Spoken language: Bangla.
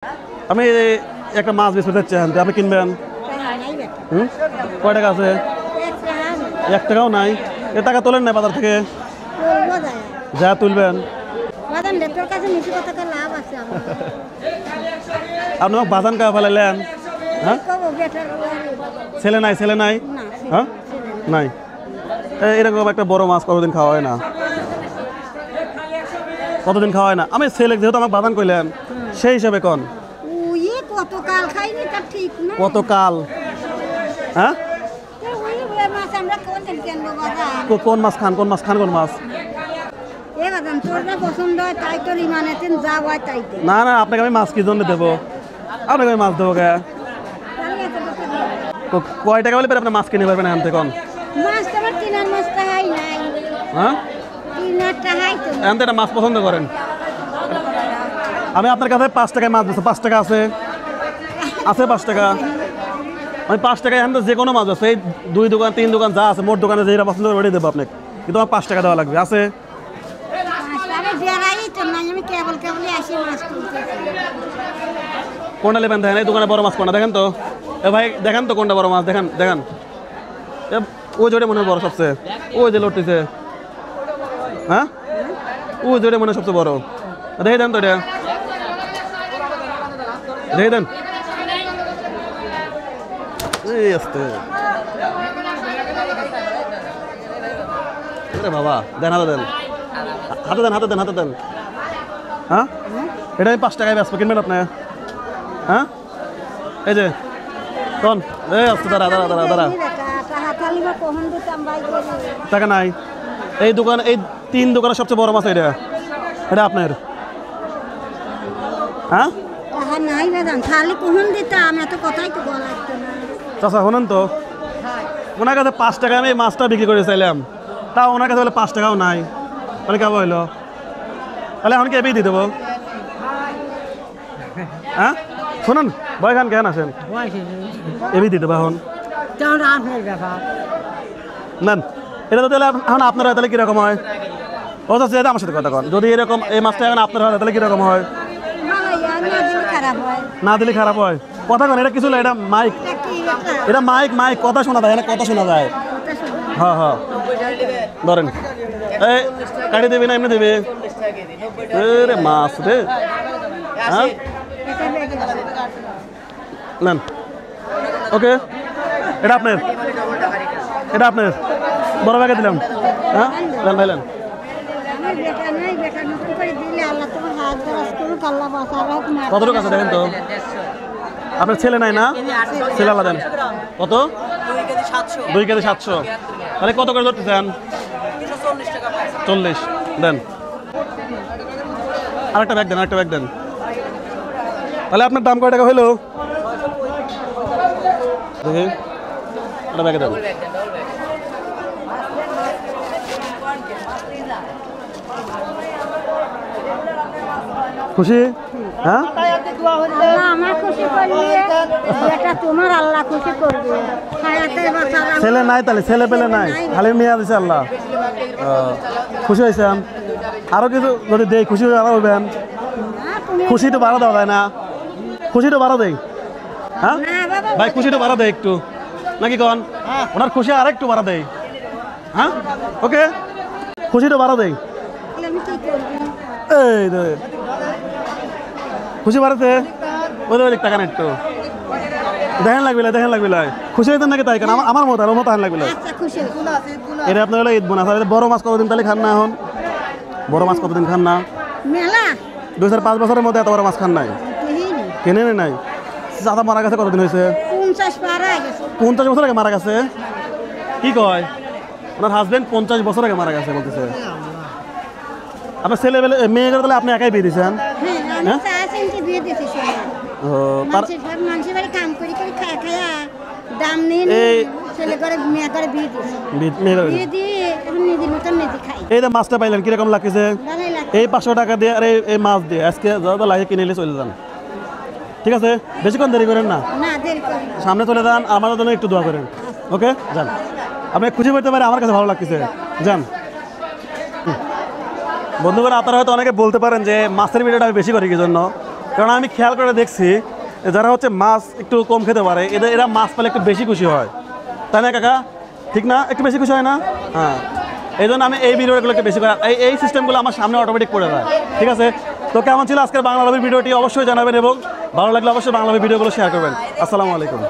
আমি একটা মাছ বেচতে চাচ্ছেন, আপনি কিনবেন? কয় টাকা আছে? 1 টাকাও নাই। এ টাকা তোলেন না বাজার থেকে? যা তুলবেন। আপনি বাজান কা ফেলাইলেন? হ্যাঁ, ছেলে নাই? ছেলে নাই? হ্যাঁ, নাই। এরকম একটা বড় মাছ কতদিন খাওয়া হয় না, কতদিন খাওয়া হয় না। আমি ছেলে যেহেতু আমাকে বাজান কইলেন, সেই হিসাবে কোন কতকাল খাইনি তার ঠিক না। কতকাল? হ্যাঁ, কোন মাছ খান? কোন মাছ খান? কোন মাছ? না না, আপনাকে আমি মাছ কি জন্য দেবো? আপনাকে আমি মাছ দেবো কে? কয় টাকা বলে আপনি মাছ কিনে পারবেন এখান থেকে? হ্যাঁ, এখান থেকে মাছ পছন্দ করেন? আমি আপনার কাছে 5 টাকায় মাছ দিচ্ছি। 5 টাকা আছে? আছে 5 টাকা? আমি 5 টাকায় এখান থেকে যে কোনো মাছ আছে, এই 2 দোকান 3 দোকান যা আছে, মোট দোকানে যেটা পছন্দ করে ওটাই দেবো আপনাকে, কিন্তু আমার 5 টাকা দেওয়া লাগবে। আছে? কোনটা নেবেন দেখেন, এই দোকানে বড় মাছ কোনটা দেখেন তো। এ ভাই দেখেন তো কোনটা বড় মাছ, দেখেন দেখেন। ওই জোরে মনে হয় বড় সবচেয়ে, ওই যে লড়তেছে। হ্যাঁ, ওই জোরে মনে হয় সবচেয়ে বড়। দেখে দেন তো, এটা দেখে দেন। বাবা দেন, হাতে দেন, হাতে দেন, হাতে দেন, হাতে দেন। হ্যাঁ, এটা আমি 5 টাকায় বেচবো, কিনবেন আপনি? হ্যাঁ, এই যে কন, এই আসতে দাঁড়া দাঁড়া দাঁড়া দাঁড়া। টাকা নাই। এই দোকান, এই 3 দোকানের সবচেয়ে বড় মাছ এটা, এটা আপনার? হ্যাঁ, চাচা শোনেন তো, ওনার কাছে 5 টাকা আমি মাছটা বিক্রি করে চাইলাম, তা ওনার কাছে বলে 5 টাকাও নাই। তাহলে কেমন হইলো? তাহলে এখন কি এবেই দিয়ে দেবো? হ্যাঁ, শোনেন ভয় খান কেন আসেন, এবেই দিয়ে দেবো এখন। নেন এটা তো, তাহলে এখন আপনার হয় তাহলে কীরকম হয়? ও চাচ্ছে আমার সাথে কথা কন, যদি এরকম এই মাছটা এখন আপনার হয় তাহলে কীরকম হয়? না দিলে খারাপ হয়? কথা কন, এটা কিছু না, এটা মাইক, এটা মাইক, মাইক কথা শোনা যায়, কথা শোনা যায়। হ্যাঁ হ্যাঁ, ধরেন। এই কাটি দেবে না এমনি দেবে? রে মাছ রে। হ্যাঁ, নেন। ওকে, এটা আপনার, এটা আপনার বড় ব্যাগে দিলাম। হ্যাঁ, নেন ভাই, নেন। কতটুকু আছে দেখেন তো? আপনার ছেলে নাই না? ছেলে আলাদা দেন। কত? 2 কেজি 700। তাহলে কত করে ধরতে চান? 40 দেন। আরেকটা ব্যাগ দেন, আরেকটা ব্যাগ দেন। তাহলে আপনার দাম কয় টাকা হইলো দেখি? একটা ব্যাগে দেন। খুশি? হ্যাঁ, ছেলে নাই তাহলে, ছেলে পেলে নাই, খালি মেয়া দিছে আল্লাহ। খুশি হয়েছেন? আরো কিছু যদি দেই খুশি হয়ে আরো হইবেন। খুশিটা বাড়া দেওয়া যায় না? খুশিটা বাড়া দেই। হ্যাঁ ভাই, খুশিটা বাড়া দেয় একটু নাকি কন? ওনার খুশি আর একটু বাড়া দেয়। হ্যাঁ, ওকে, খুশিটা বাড়া দেই। এই খুশি বাড়াতে ওই টাকা না একটু দেখেন লাগবে, দেখেন লাগবে। খুশি হইতেন নাকি তাই? কেন আমার মতো আর মতো আন লাগবে। এটা আপনার হলো ঈদ বোনাস। বড় মাছ কতদিন তাহলে খান না? এখন বড় মাছ কতদিন খান না? 2-5 বছরের মধ্যে এত বড় মাছ খান নাই, কেনে নাই? চাচা মারা গেছে কতদিন হয়েছে? 50 বছর আগে মারা গেছে। কি কয়? ওনার হাজবেন্ড 50 বছর আগে মারা গেছে বলতেছে। আপনার ছেলে মেয়ে তাহলে আপনি একাই বিয়ে দিয়েছেন? এই মাছটা পাইলেন কিরকম লাগছে? এই 500 টাকা দিয়ে আর এই মাছ দিয়ে আজকে যত লাগে কিনে নিয়ে চলে যান। ঠিক আছে, বেশিক্ষণ দেরি করেন না, সামনে চলে যান। আমাদের জন্য একটু দোয়া করেন। ওকে, যান। আপনি খুশি করতে পারে, আমার কাছে ভালো লাগতেছে। যান। বন্ধুগণ, আপনারা হয়তো অনেকে বলতে পারেন যে মাছের ভিডিওটা আমি বেশি করি কি জন্য। কারণ আমি খেয়াল করে দেখছি যারা হচ্ছে মাছ একটু কম খেতে পারে এরা মাছ পেলে একটু বেশি খুশি হয়, তাই না কাকা? ঠিক না? একটু বেশি খুশি হয় না? হ্যাঁ, এই জন্য আমি এই ভিডিওগুলো একটু বেশি করে এই সিস্টেমগুলো আমার সামনে অটোমেটিক পড়ে যায়। ঠিক আছে, তো কেমন ছিল আজকের বাংলা লাভের ভিডিওটি অবশ্যই জানাবেন এবং ভালো লাগলে অবশ্যই বাংলা লাভের ভিডিওগুলো শেয়ার করবেন। আসসালামু আলাইকুম।